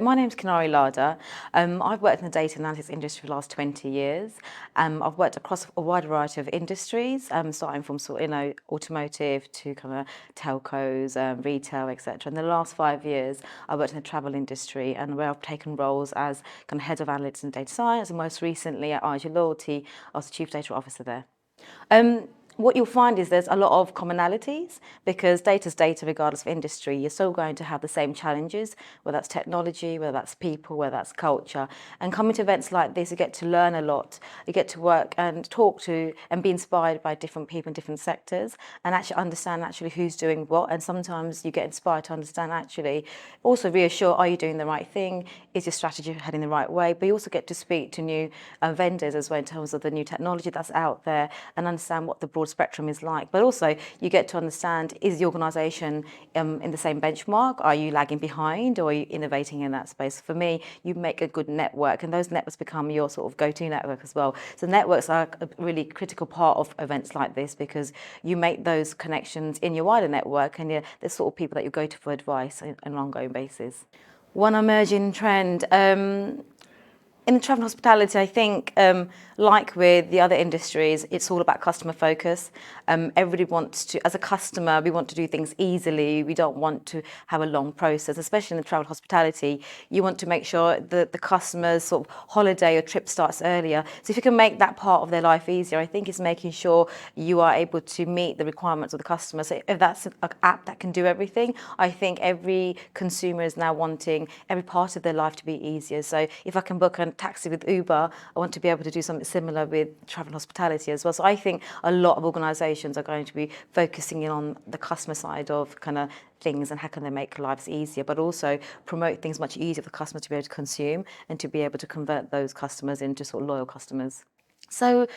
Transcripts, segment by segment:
My name's Kinnari Ladha. I've worked in the data analytics industry for the last 20 years. I've worked across a wide variety of industries, starting from automotive to kind of telcos, retail, etc. In the last 5 years, I worked in the travel industry, and where I've taken roles as kind of head of analytics and data science, and most recently at IG Loyalty, I was the chief data officer there. What you'll find is there's a lot of commonalities because data's data regardless of industry. You're still going to have the same challenges, whether that's technology, whether that's people, whether that's culture. And coming to events like this, you get to learn a lot. You get to work and talk to and be inspired by different people in different sectors and actually understand who's doing what. And sometimes you get inspired to understand also reassure, are you doing the right thing? Is your strategy heading the right way? But you also get to speak to new vendors as well in terms of the new technology that's out there and understand what the broad spectrum is like. But also you get to understand, is the organisation in the same benchmark? Are you lagging behind, or are you innovating in that space? For me, you make a good network, and those networks become your sort of go-to network as well. So networks are a really critical part of events like this because you make those connections in your wider network, and you're the sort of people that you go to for advice on an ongoing basis. One emerging trend. In the travel and hospitality, I think, like with the other industries, it's all about customer focus. Everybody wants to, as a customer, we want to do things easily. We don't want to have a long process, especially in the travel and hospitality. You want to make sure that the customer's sort of holiday or trip starts earlier. So if you can make that part of their life easier, I think it's making sure you are able to meet the requirements of the customer. So if that's an app that can do everything, I think every consumer is now wanting every part of their life to be easier. So if I can book a taxi with Uber, I want to be able to do something similar with travel and hospitality as well. So I think a lot of organisations are going to be focusing in on the customer side of kind of things and how can they make lives easier, but also promote things much easier for customers to be able to consume and to be able to convert those customers into sort of loyal customers. So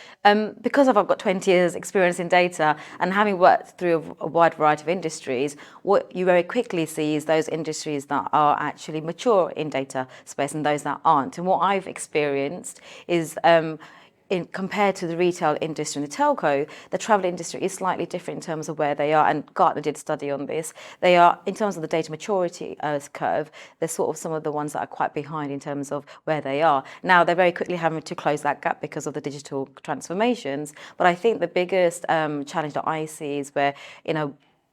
because I've got 20 years experience in data and having worked through a wide variety of industries, what you very quickly see is those industries that are actually mature in data space and those that aren't. And what I've experienced is compared to the retail industry and the telco, the travel industry is slightly different in terms of where they are. And Gartner did a study on this. They are, in terms of the data maturity curve, they're sort of some of the ones that are quite behind in terms of where they are. Now, they're very quickly having to close that gap because of the digital transformations. But I think the biggest challenge that I see is where,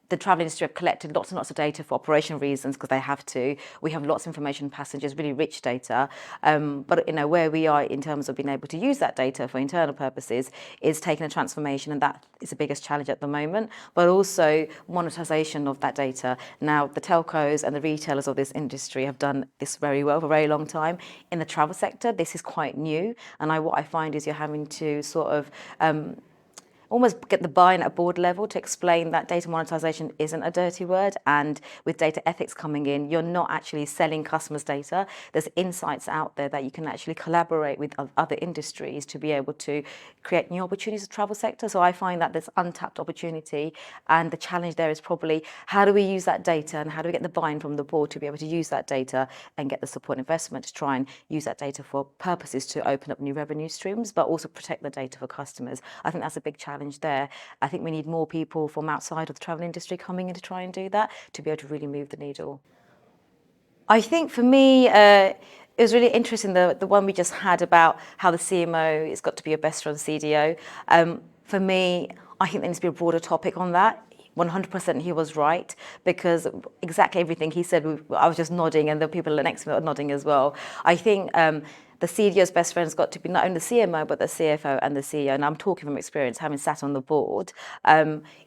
the travel industry have collected lots and lots of data for operational reasons because they have to. We have lots of information passengers, really rich data. But where we are in terms of being able to use that data for internal purposes is taking a transformation, and that is the biggest challenge at the moment. But also monetization of that data. Now, the telcos and the retailers of this industry have done this very well for a very long time. In the travel sector, this is quite new, and what I find is you're having to sort of almost get the buy-in at board level to explain that data monetization isn't a dirty word, and with data ethics coming in, you're not actually selling customers data. There's insights out there that you can actually collaborate with other industries to be able to create new opportunities in the travel sector. So I find that there's untapped opportunity, and the challenge there is probably how do we use that data and how do we get the buy-in from the board to be able to use that data and get the support investment to try and use that data for purposes to open up new revenue streams, but also protect the data for customers. I think that's a big challenge there. I think we need more people from outside of the travel industry coming in to try and do that to be able to really move the needle. I think for me, it was really interesting, the one we just had about how the CMO has got to be a best run CDO. For me, I think there needs to be a broader topic on that. 100% he was right, because exactly everything he said, I was just nodding, and the people next to me were nodding as well. I think the CDO's best friend's got to be not only the CMO, but the CFO and the CEO. And I'm talking from experience, having sat on the board.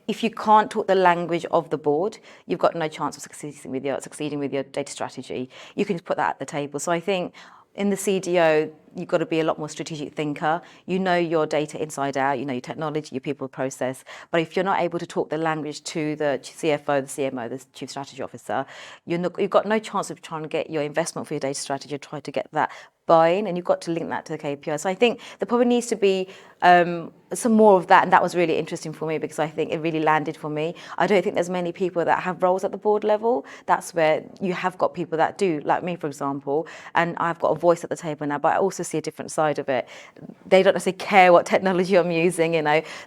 If you can't talk the language of the board, you've got no chance of succeeding with your data strategy. You can put that at the table. So I think in the CDO, you've got to be a lot more strategic thinker. You know your data inside out, you know your technology, your people process. But if you're not able to talk the language to the CFO, the CMO, the Chief Strategy Officer, you've got no chance of trying to get your investment for your data strategy, try to get that buy-in, and you've got to link that to the KPI. So I think there probably needs to be some more of that, and that was really interesting for me because I think it really landed for me. I don't think there's many people that have roles at the board level. That's where you have got people that do, like me, for example, and I've got a voice at the table now, but I also see a different side of it. They don't necessarily care what technology I'm using,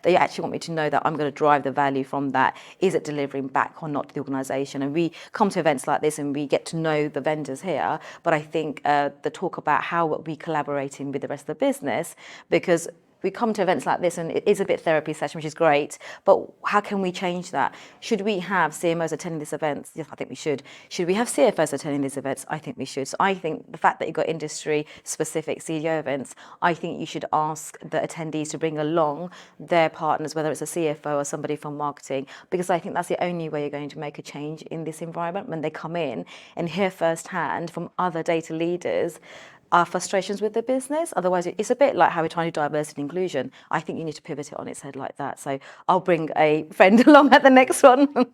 they actually want me to know that I'm going to drive the value from that. Is it delivering back or not to the organisation? And we come to events like this and we get to know the vendors here, but I think the talk about how we collaborating with the rest of the business, because we come to events like this and it is a bit therapy session, which is great, but how can we change that? Should we have CMOs attending these events? Yes, I think we should. Should we have CFOs attending these events? I think we should. So I think the fact that you've got industry specific CDO events, I think you should ask the attendees to bring along their partners, whether it's a CFO or somebody from marketing, because I think that's the only way you're going to make a change in this environment, when they come in and hear firsthand from other data leaders our frustrations with the business. Otherwise, it's a bit like how we're trying to do diversity and inclusion. I think you need to pivot it on its head like that. So I'll bring a friend along at the next one.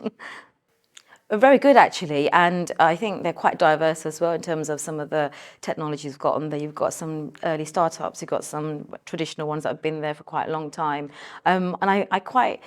Very good, actually, and I think they're quite diverse as well in terms of some of the technologies you've got on there. You've got some early startups, you've got some traditional ones that have been there for quite a long time, and I quite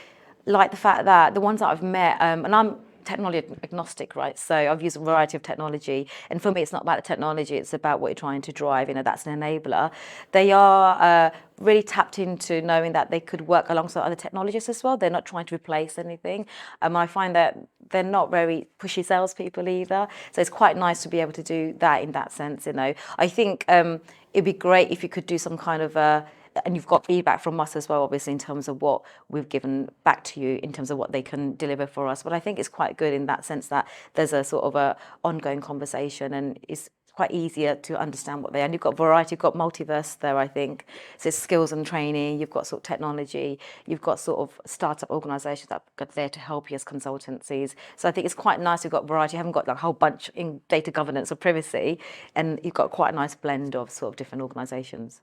like the fact that the ones that I've met, and I'm technology agnostic, right? So I've used a variety of technology, and for me, it's not about the technology; it's about what you're trying to drive. That's an enabler. They are really tapped into knowing that they could work alongside other technologists as well. They're not trying to replace anything. I find that they're not very pushy salespeople either. So it's quite nice to be able to do that in that sense. I think it'd be great if you could do some kind of and you've got feedback from us as well, obviously, in terms of what we've given back to you in terms of what they can deliver for us. But I think it's quite good in that sense that there's a sort of a ongoing conversation, and it's quite easier to understand what they are. And you've got variety, you've got multiverse there, I think. So it's skills and training, you've got sort of technology, you've got sort of startup organisations that are there to help you as consultancies. So I think it's quite nice, you've got variety, you haven't got like a whole bunch in data governance or privacy, and you've got quite a nice blend of sort of different organisations.